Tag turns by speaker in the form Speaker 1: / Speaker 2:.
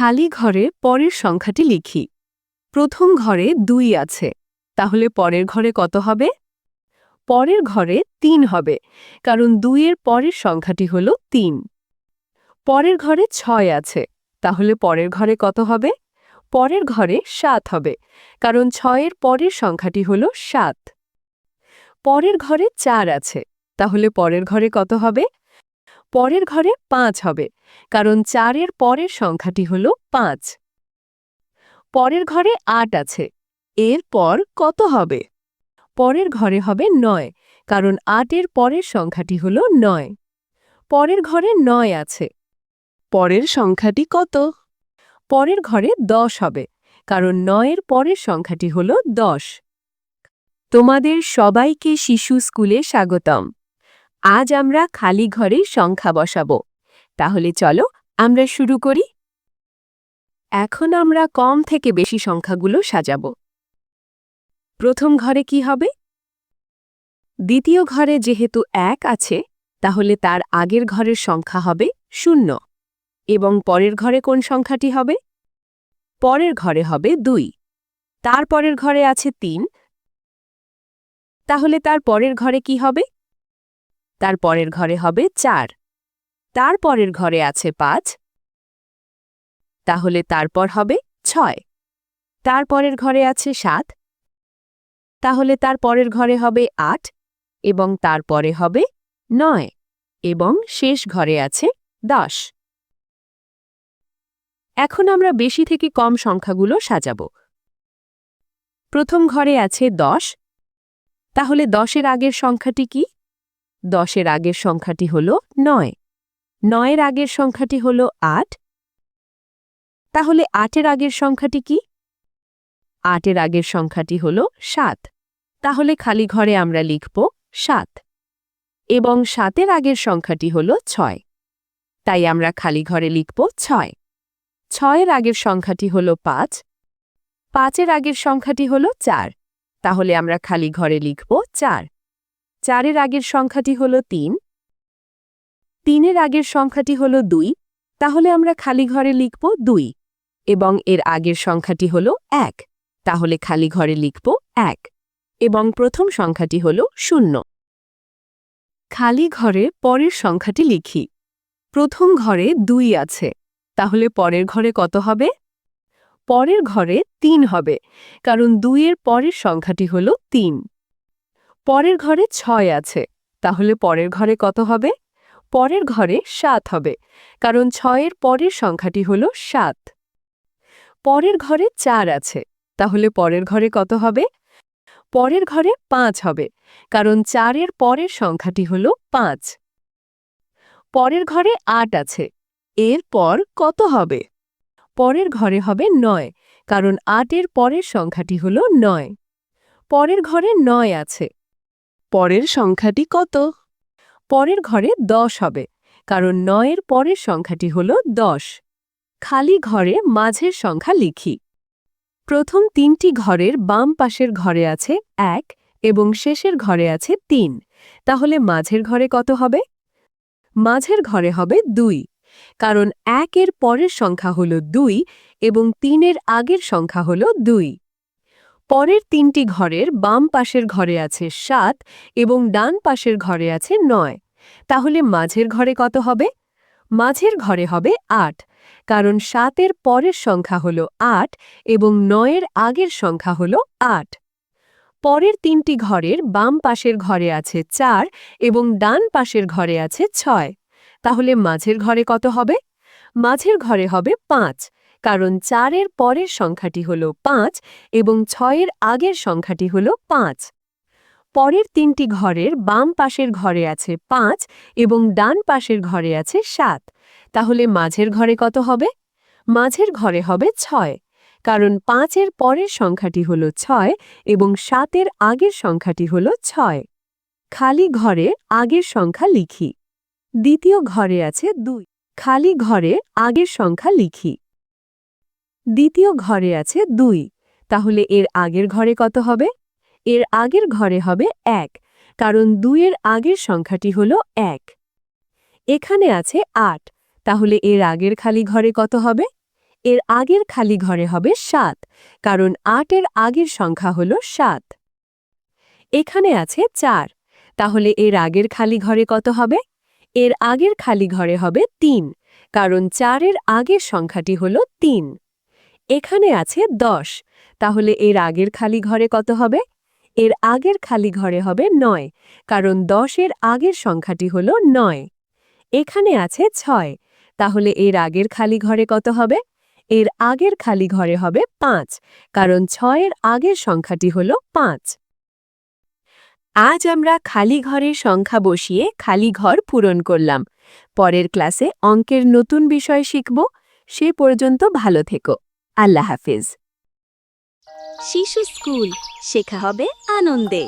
Speaker 1: খালি ঘরে পরের সংখ্যাটি লিখি। প্রথম ঘরে ২ আছে, তাহলে পরের ঘরে কত হবে? পরের ঘরে ৩ হবে, কারণ ২ এর পরের সংখ্যাটি হল ৩। পরের ঘরে ৬ আছে, তাহলে পরের ঘরে কত হবে? পরের ঘরে ৭ হবে, কারণ ৬ এর পরের সংখ্যাটি হল ৭। পরের ঘরে ৪ আছে, তাহলে পরের ঘরে কত হবে? পরের ঘরে ৫ হবে, কারণ ৪ এর পরের সংখ্যাটি হল ৫। পরের ঘরে ৮ আছে, এর পর কত হবে? পরের ঘরে হবে ৯, কারণ ৮ এর পরের সংখ্যাটি হল ৯। পরের ঘরে ৯ আছে, পরের সংখ্যাটি কত? পরের ঘরে ১০ হবে, কারণ ৯ এর পরের সংখ্যাটি হল ১০। তোমাদের সবাইকে শিশু স্কুলে স্বাগতম। আজ আমরা খালি ঘরে সংখ্যা বসাবো। তাহলে চলো আমরা শুরু করি। এখন আমরা কম থেকে বেশি সংখ্যাগুলো সাজাবো। প্রথম ঘরে কি হবে? দ্বিতীয় ঘরে যেহেতু ১ আছে, তাহলে তার আগের ঘরের সংখ্যা হবে ০, এবং পরের ঘরে কোন সংখ্যাটি হবে? পরের ঘরে হবে ২। তার পরের ঘরে আছে ৩, তাহলে তার পরের ঘরে কি হবে? তার পরের ঘরে হবে ৪। তার পরের ঘরে আছে ৫, তাহলে তারপর হবে ৬। তার পরের ঘরে আছে ৭, তাহলে তার পরের ঘরে হবে ৮, এবং তারপরে হবে ৯, এবং শেষ ঘরে আছে ১০। এখন আমরা বেশি থেকে কম সংখ্যাগুলো সাজাব। প্রথম ঘরে আছে ১০, তাহলে ১০ এর আগের সংখ্যাটি কি? ১০ এর আগের সংখ্যাটি হল ৯। ৯ এর আগের সংখ্যাটি হল ৮, তাহলে ৮ এর আগের সংখ্যাটি কি? ৮ এর আগের সংখ্যাটি হল ৭, তাহলে খালি ঘরে আমরা লিখব ৭। এবং ৭ এর আগের সংখ্যাটি হল ৬, তাই আমরা খালি ঘরে লিখব ৬। ৬ এর আগের সংখ্যাটি হল ৫, ৫ এর আগের সংখ্যাটি হল ৪, তাহলে আমরা খালি ঘরে লিখব ৪। ৪ এর আগের সংখ্যাটি হল ৩, ৩ এর আগের সংখ্যাটি হল ২, তাহলে আমরা খালি ঘরে লিখব ২, এবং এর আগের সংখ্যাটি হল ১, তাহলে খালি ঘরে লিখব ১, এবং প্রথম সংখ্যাটি হল ০। খালি ঘরে পরের সংখ্যাটি লিখি। প্রথম ঘরে ২ আছে, তাহলে পরের ঘরে কত হবে? পরের ঘরে ৩ হবে, কারণ ২ এর পরের সংখ্যাটি হল ৩। পরের ঘরে ৬ আছে, তাহলে পরের ঘরে কত হবে? পরের ঘরে ৭ হবে, কারণ ৬ এর পরের সংখ্যাটি হল ৭। পরের ঘরে ৪ আছে, তাহলে পরের ঘরে কত হবে? পরের ঘরে ৫ হবে, কারণ ৪ এর পরের সংখ্যাটি হল ৫। পরের ঘরে ৮ আছে, এর পর কত হবে? পরের ঘরে হবে ৯, কারণ ৮ এর পরের সংখ্যাটি হল ৯। পরের ঘরে ৯ আছে, পরের সংখ্যাটি কত? পরের ঘরে ১০ হবে, কারণ ৯ এর পরের সংখ্যাটি হল ১০। খালি ঘরে মাঝের সংখ্যা লিখি। প্রথম ৩টি ঘরের বাম পাশের ঘরে আছে ১, এবং শেষের ঘরে আছে ৩, তাহলে মাঝের ঘরে কত হবে? মাঝের ঘরে হবে ২, কারণ ১ এর পরের সংখ্যা হল ২, এবং ৩ এর আগের সংখ্যা হল ২। পরের ৩টি ঘরের বাম পাশের ঘরে আছে ৭, এবং ডান পাশের ঘরে আছে ৯, তাহলে মাঝের ঘরে কত হবে? মাঝের ঘরে হবে ৮, কারণ ৭ এর পরের সংখ্যা হল ৮, এবং ৯ এর আগের সংখ্যা হল ৮। পরের ৩টি ঘরের বাম পাশের ঘরে আছে ৪, এবং ডান পাশের ঘরে আছে ৬, তাহলে মাঝের ঘরে কত হবে? মাঝের ঘরে হবে ৫, কারণ ৪ এর পরের সংখ্যাটি হল ৫, এবং ৬ এর আগের সংখ্যাটি হল ৫। পরের ৩টি ঘরের বাম পাশের ঘরে আছে ৫, এবং ডান পাশের ঘরে আছে ৭, তাহলে মাঝের ঘরে কত হবে? মাঝের ঘরে হবে ৬, কারণ ৫ এর পরের সংখ্যাটি হল ৬, এবং ৭ এর আগের সংখ্যাটি হল ৬। খালি ঘরে আগের সংখ্যা লিখি। দ্বিতীয় ঘরে আছে ২, খালি ঘরে আগের সংখ্যা লিখি। দ্বিতীয় ঘরে আছে ২, তাহলে এর আগের ঘরে কত হবে? এর আগের ঘরে হবে ১, কারণ ২ এর আগের সংখ্যাটি হল ১। এখানে আছে ৮, তাহলে এর আগের খালি ঘরে কত হবে? এর আগের খালি ঘরে হবে 7, কারণ 8 এর আগের সংখ্যা হল 7। এখানে আছে 4, তাহলে এর আগের খালি ঘরে কত হবে? এর আগের খালি ঘরে হবে 3, কারণ 4 এর আগের সংখ্যাটি হল 3। এখানে আছে 10, তাহলে এর আগের খালি ঘরে কত হবে? এর আগের খালি ঘরে হবে 9, কারণ 10 এর আগের সংখ্যাটি হল 9। এখানে আছে 6, তাহলে এর আগের খালি ঘরে কত হবে? এর আগের খালি ঘরে হবে 5, কারণ 6 এর আগের সংখ্যাটি হল 5। আজ আমরা খালি ঘরের সংখ্যা বসিয়ে খালি ঘর পূরণ করলাম। পরের ক্লাসে অঙ্কের নতুন বিষয় শিখব। সে পর্যন্ত ভালো থেকো। আল্লাহ হাফেজ।
Speaker 2: শিশু স্কুল, শেখা হবে আনন্দে।